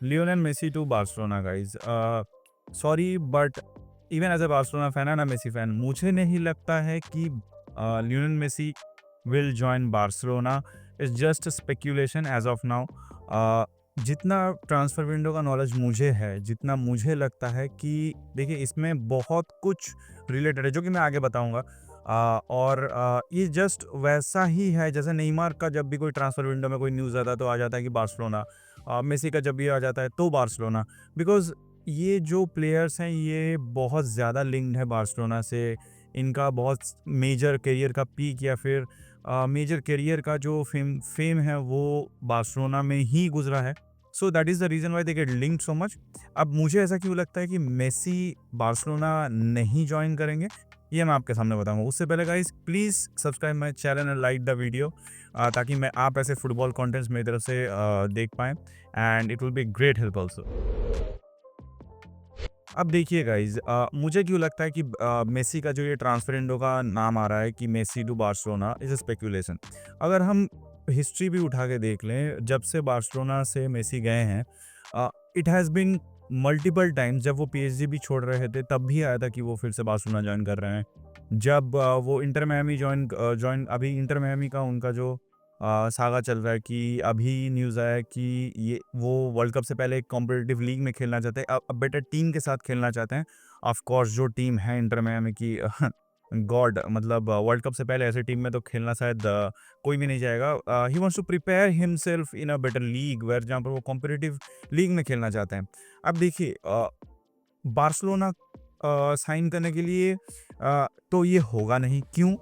Lionel Messi to Barcelona, guys. Sorry, but even as a Barcelona fan and a Messi fan, मुझे नहीं लगता है कि Lionel Messi will join Barcelona. It's just a speculation as of now. जितना transfer window का knowledge मुझे है, जितना मुझे लगता है कि देखिए इसमें बहुत कुछ रिलेटेड है जो कि मैं आगे बताऊँगा। और ये जस्ट वैसा ही है जैसे नेमार का जब भी कोई ट्रांसफ़र विंडो में कोई न्यूज़ आता है तो आ जाता है कि बार्सिलोना। मेसी का जब भी आ जाता है तो बार्सिलोना। बिकॉज़ ये जो प्लेयर्स हैं ये बहुत ज़्यादा लिंक्ड है बार्सिलोना से। इनका बहुत मेजर करियर का पीक या फिर मेजर करियर का जो फेम है वो बार्सिलोना में ही गुज़रा है। So that is the reason why they get linked so much. अब मुझे ऐसा क्यों लगता है कि मेसी बार्सिलोना नहीं जॉइन करेंगे, ये मैं आपके सामने बताऊँगा। उससे पहले guys please subscribe my channel and like the video, ताकि मैं आप ऐसे फुटबॉल कंटेंट्स मेरी तरफ से देख पाएँ and it will be great help also. अब देखिए गाइज़, मुझे क्यों लगता है कि मेसी का जो ये ट्रांसफर विंडो का नाम आ रहा है कि Messi to Barcelona is a speculation. अगर हम हिस्ट्री भी उठा के देख लें, जब से बार्सिलोना से मेसी गए हैं, it has been multiple times. जब वो पीएसजी भी छोड़ रहे थे तब भी आया था कि वो फिर से बार्सिलोना जॉइन कर रहे हैं। जब वो इंटर मियामी जॉइन अभी इंटर मियामी का उनका जो सागा चल रहा है कि अभी न्यूज़ आया है कि ये वो वर्ल्ड कप से पहले एक कॉम्पिटिटिव लीग में खेलना चाहते हैं, बेटर टीम के साथ खेलना चाहते हैं। ऑफ कोर्स जो टीम है इंटर मियामी की गॉड, मतलब वर्ल्ड कप से पहले ऐसी टीम में तो खेलना शायद कोई भी नहीं चाहेगा। He wants to prepare himself in a better league where, जहाँ पर वो कॉम्पिटिटिव लीग में खेलना चाहते हैं। अब देखिए बार्सिलोना साइन करने के लिए तो ये होगा नहीं, क्यों?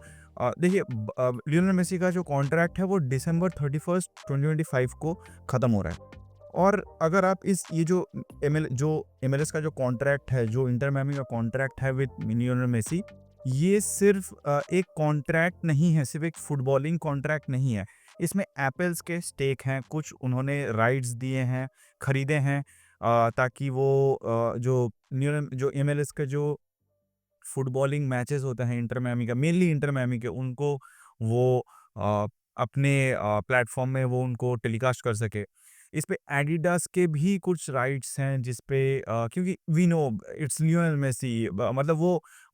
देखिए लियोनेल मेसी का जो कॉन्ट्रैक्ट है वो डिसेंबर 31 2025 को ख़त्म हो रहा है। और अगर आप इस ये जो एमएलएस का जो कॉन्ट्रैक्ट है, जो इंटर मियामी का कॉन्ट्रैक्ट है विद लियोनेल मेसी, ये सिर्फ़ एक कॉन्ट्रैक्ट नहीं है, सिर्फ़ एक फुटबॉलिंग कॉन्ट्रैक्ट नहीं है। इसमें एप्पल्स के स्टेक हैं, कुछ उन्होंने राइट्स दिए हैं, खरीदे हैं, ताकि वो जो एमएलएस के जो फुटबॉलिंग मैचेस होते हैं इंटर मियामी का, मेनली इंटर मियामी के, उनको वो अपने प्लेटफ़ॉर्म में वो उनको टेलीकास्ट कर सके। इस पे एडिडास के भी कुछ राइट्स हैं जिस पे क्योंकि we know it's Lionel Messi, मतलब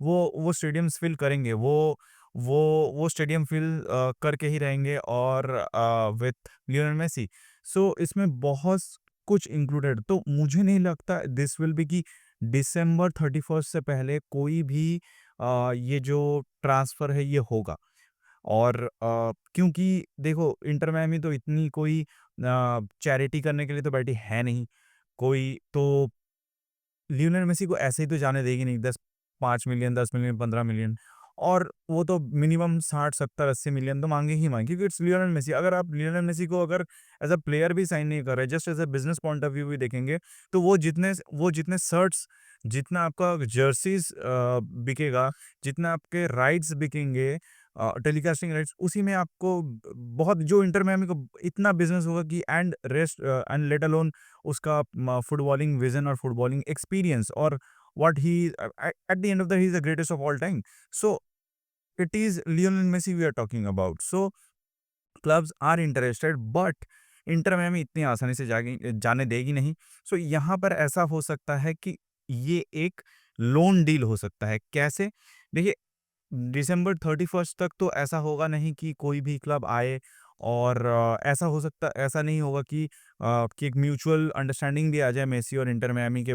वो स्टेडियम्स फिल करेंगे, वो वो स्टेडियम फिल करके ही रहेंगे और विथ लियोनेल मेसी। सो इसमें बहुत कुछ इंक्लूडेड, तो मुझे नहीं लगता दिस विल बी कि डिसेंबर 31 से पहले कोई भी ये जो ट्रांसफ़र है ये होगा। और क्योंकि देखो इंटर मियामी तो इतनी कोई चैरिटी करने के लिए तो बैठी है नहीं। कोई तो लियोनेल मेसी को ऐसे ही तो जाने देगी नहीं, 10 5 मिलियन, 10 मिलियन, 15 मिलियन, और वो तो मिनिमम 60, 70, 80 मिलियन तो माँगे ही माँगे, क्योंकि इट्स लियोनेल मेसी। अगर आप लियोनेल मेसी को अगर एज़ अ प्लेयर भी साइन नहीं कर रहे, just as a business point of view भी देखेंगे, तो वो जितने शर्ट्स, जितना आपका जर्सीज़ बिकेगा, जितना आपके राइट्स बिकेंगे, टेलीकास्टिंग राइट्स, उसी में आपको बहुत जो इंटर मियामी को इतना बिज़नेस होगा कि एंड लेट अलोन उसका फुटबॉलिंग विज़न और फुटबॉलिंग एक्सपीरियंस, और what he at the end of the he is the greatest of all time. So it is Lionel Messi we are talking about. So clubs are interested, but inter Miami इतनी आसानी से जाने देगी नहीं। सो यहाँ पर ऐसा हो सकता है कि ये एक लोन डील हो सकता है। कैसे? देखिए दिसंबर 31 तक तो ऐसा होगा नहीं कि कोई भी क्लब आए, और ऐसा नहीं होगा कि एक म्यूचुअल अंडरस्टैंडिंग भी आ जाए मेसी और इंटर मियामी के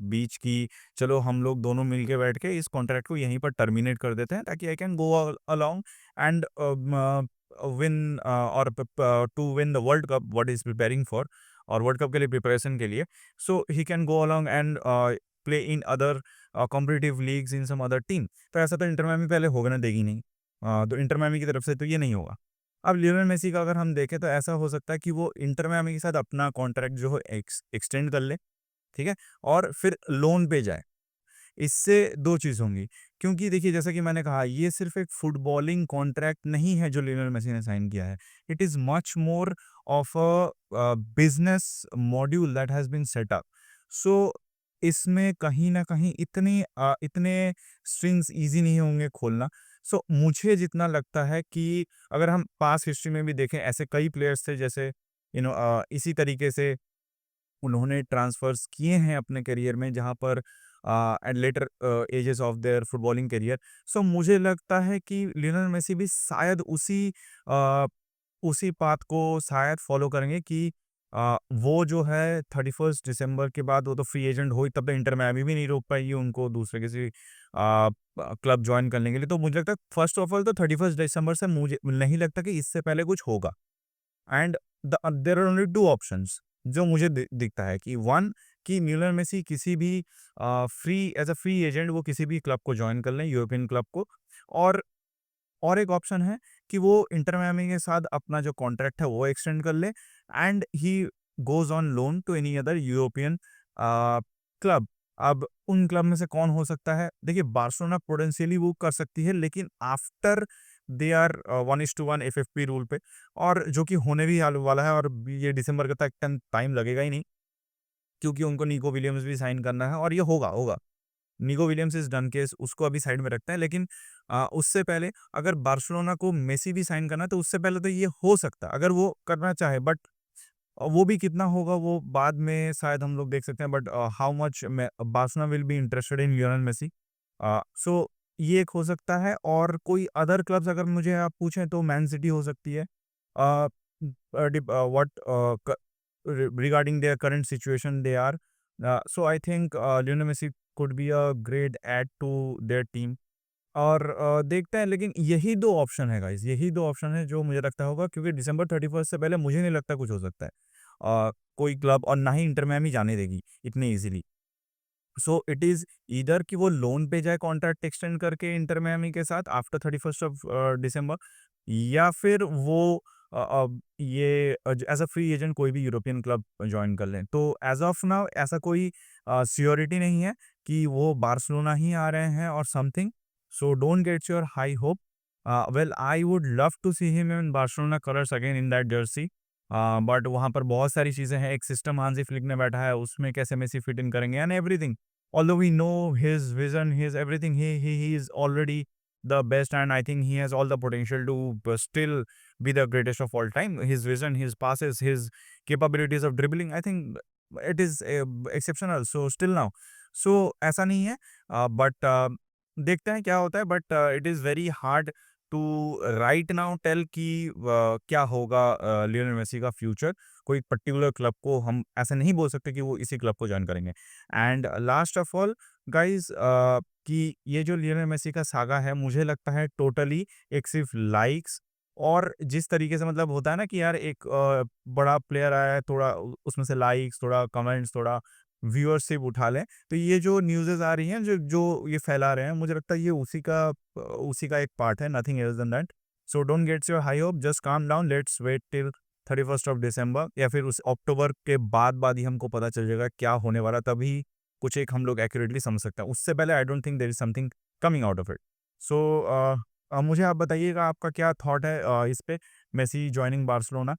बीच की चलो हम लोग दोनों मिलके बैठ के इस कॉन्ट्रैक्ट को यहीं पर टर्मिनेट कर देते हैं ताकि I can go along and win और to win the world cup what is preparing for, और वर्ल्ड कप के लिए प्रिपरेशन के लिए, so he can go along and play in other competitive leagues in some other team. तो ऐसा तो inter Miami पहले होने देगी नहीं। तो इंटर मियामी की तरफ से तो ये नहीं होगा। अब लियोनेल मेसी का अगर हम देखें तो ऐसा हो सकता है कि वो इंटर मियामी के साथ अपना कॉन्ट्रैक्ट जो है एक्सटेंड कर ले, ठीक है? और फिर लोन पे जाए। इससे 2 चीज़ होंगी, क्योंकि देखिए जैसा कि मैंने कहा ये सिर्फ़ एक फुटबॉलिंग कॉन्ट्रैक्ट नहीं है जो लियोनेल मेसी ने साइन किया है। It is much more of business module that has been set up. So इसमें कहीं न कहीं इतने स्ट्रिंग्स ईज़ी नहीं होंगे खोलना। सो मुझे जितना लगता है कि अगर हम पास्ट हिस्ट्री में भी देखें, ऐसे कई प्लेयर्स थे जैसे इसी तरीके से उन्होंने ट्रांसफर्स किए हैं अपने करियर में जहाँ पर at later ages of their footballing career. So मुझे लगता है कि लियोनेल मेसी भी शायद अ, उसी पाथ को शायद फॉलो करेंगे कि वो जो है 31 दिसंबर के बाद वो तो फ्री एजेंट हो ही, तब तक इंटर मियामी भी नहीं रोक पाएगी उनको दूसरे किसी क्लब ज्वाइन करने के लिए। तो मुझे लगता है फर्स्ट ऑफ ऑल तो 31 दिसंबर से मुझे नहीं लगता कि इससे पहले कुछ होगा। And there are only 2 options जो मुझे दिखता है कि 1 कि लियोनेल मेसी किसी भी free as a free agent वो किसी भी क्लब को जॉइन कर लें, यूरोपियन क्लब को। और एक ऑप्शन है कि वो इंटर मियामी के साथ अपना जो कॉन्ट्रैक्ट है वो एक्सटेंड कर ले and he goes on loan to any other European club. अब उन क्लब में से कौन हो सकता है? देखिए बार्सिलोना पोटेंशियली वो कर सकती है, लेकिन after they are 1:1 FFP rule पे, और जो कि होने भी वाला है, और ये दिसंबर तक टाइम लगेगा ही नहीं, क्योंकि उनको निको विलियम्स भी साइन करना है और ये होगा। Nico Williams is done case, उसको अभी साइड में रखते हैं, लेकिन उससे पहले अगर बार्सिलोना को मेसी भी साइन करना है तो उससे पहले तो ये हो सकता है अगर वो करना चाहे, बट वो भी कितना होगा वो बाद में शायद हम लोग देख सकते हैं, but how much Barcelona will be interested in Lionel Messi. So ये एक हो सकता है, और कोई अदर क्लब्स अगर मुझे आप पूछें तो मैन सिटी हो सकती है। What regarding their current situation they are. So I think Lionel Messi could be a great add to their team. और देखते हैं, लेकिन यही 2 ऑप्शन है गाइस, यही 2 ऑप्शन है जो मुझे लगता होगा, क्योंकि दिसंबर 31 से पहले मुझे नहीं लगता कुछ हो सकता है। कोई क्लब और ना ही इंटर मियामी जाने देगी इतनी easily. So it is either कि वो लोन पे जाए कॉन्ट्रैक्ट एक्सटेंड करके इंटर मियामी के साथ आफ्टर 31st ऑफ दिसंबर, या फिर वो ये एज़ अ फ्री एजेंट कोई भी यूरोपियन क्लब जॉइन कर लें। तो एज़ ऑफ नाउ ऐसा कोई श्योरिटी नहीं है कि वो बार्सिलोना ही आ रहे हैं और something. So don't get your high hope. Well I would love to see him in Barcelona colours again in that jersey. But वहाँ पर बहुत सारी चीज़ें हैं, एक सिस्टम हांसी फ्लिक ने बैठा है, उसमें कैसे मेसी फिट इन करेंगे and everything. Although we know his vision, his everything, he is already the best, and I think he has all the potential to still be the greatest of all time. His vision, his passes, his capabilities of dribbling, I think it is exceptional. So still now, so ऐसा नहीं है, but देखते हैं क्या होता है, but it is very hard to right now tell कि क्या होगा लियोनेल मेसी का फ्यूचर। कोई पर्टिकुलर क्लब को हम ऐसा नहीं बोल सकते कि वो इसी क्लब को जॉइन करेंगे। And last of all guys, कि ये जो लियोनेल मेसी का सागा है, मुझे लगता है टोटली एक सिर्फ लाइक्स, और जिस तरीके से मतलब होता है ना कि यार एक बड़ा प्लेयर आया है, थोड़ा उसमें से लाइक्स, थोड़ा कमेंट्स, थोड़ा व्यूअरशिप उठा लें, तो ये जो न्यूज़ेज़ आ रही हैं, जो जो ये फैला रहे हैं, मुझे लगता है ये उसी का एक पार्ट है, nothing else than that. So don't gets your high hope, just calm down, let's wait till 31st of December, या फिर उस अक्टूबर के बाद ही हमको पता चल जाएगा क्या होने वाला, तभी कुछ एक हम लोग एक्यूरेटली समझ सकते हैं। उससे पहले I don't think there is something coming out of it. So मुझे आप बताइएगा आपका क्या थॉट है इस पे, मेसी जॉइनिंग बार्सिलोना?